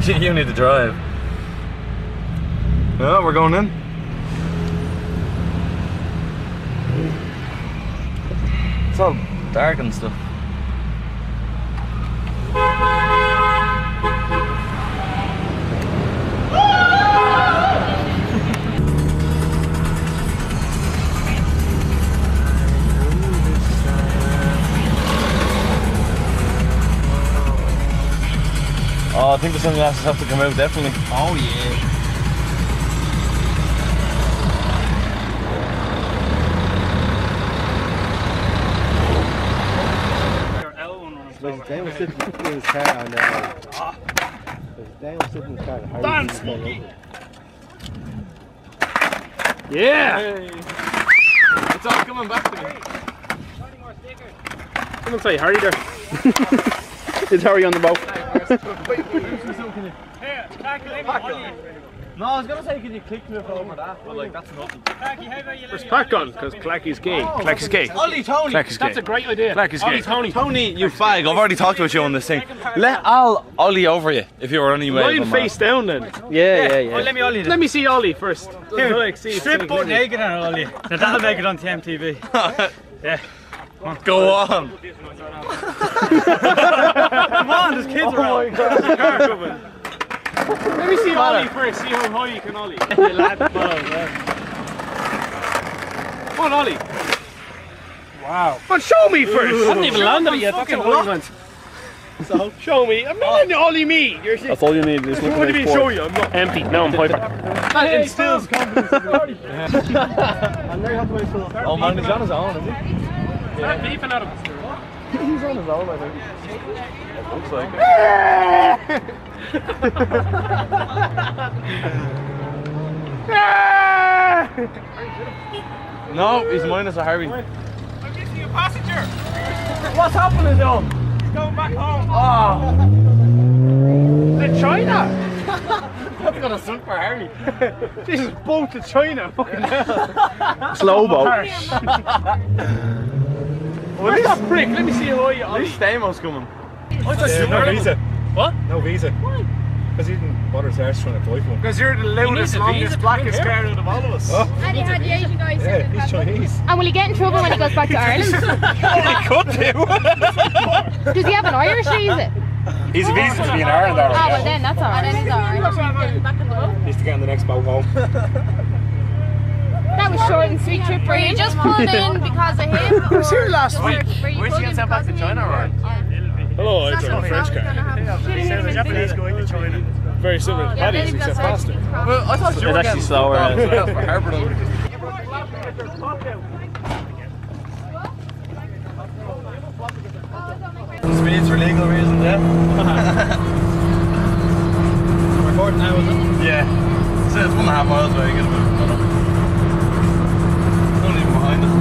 You need to drive. No, we're going in. It's all dark and stuff. Oh, I think the sunglasses have to come out, definitely. Oh yeah. There's Daniel sitting in his car and there's Daniel sitting in his car. Dance, monkey! Yeah! Hey. It's all coming back to me. Come and say Harry there. Is Harry on the boat? No, I was gonna say, can you click me over that? But like, that's nothing. Where's Pack on? Because Clacky's gay. Clacky's gay. Ollie, Tony! Clacky's gay. That's a great idea. Clacky's gay. Tony, you fag, I've already talked about you on this thing. Let Ollie over you if you were anyway. Lying face down then. Yeah. Oh, let me Ollie. Let me see Ollie first. Here, strip butt naked on Ollie. Now that'll make it on the MTV. Yeah. Go on. Come on, there's kids around. Let me see Ollie first, see how high you can Ollie. Come on, Ollie. Wow. Come on, show me first. I haven't even landed it yet. Fucking high, so, show me. I'm not letting Ollie me. That's all you need. Is what do you mean show you? I'm not empty. No, I'm Piper. That instills confidence in the party. Oh man, he's on his own, isn't he? Start beefing at him. He's on his own, I think. It looks like it. No, he's minus a Harry. I'm missing a passenger. What's happening, though? He's going back home. Oh, To China? that's gonna suck for Harry. This is boat to China. Fucking hell. Slow boat. Where's that prick? Let me see how you At Ollie. least Damo's coming. No visa. What? No visa. Why? Because he didn't bother his arse trying to apply for one. Because you're the loudest, longest, blackest car out of all of us. Oh. And you had the Asian guy Yeah, sitting he's Chinese. And will he get in trouble when he goes back to Ireland? He could do. Does he have an Irish visa? He's a visa to be in Ireland Ah, already. well then that's alright. Then it's alright. Needs to get on the next boat home. That was short and sweet trip for you. You just pulled in because of him? I was here last week. Where's he getting sent back to China, right? Hello, I drive a French car. Japanese going to China. Very similar to Paddy's, except faster. Well, I thought you were actually slower. For Harbour. Speeds for legal reasons, yeah? Recording now, is it? Yeah. So it's 1.5 miles away, get a bit. Not even behind us.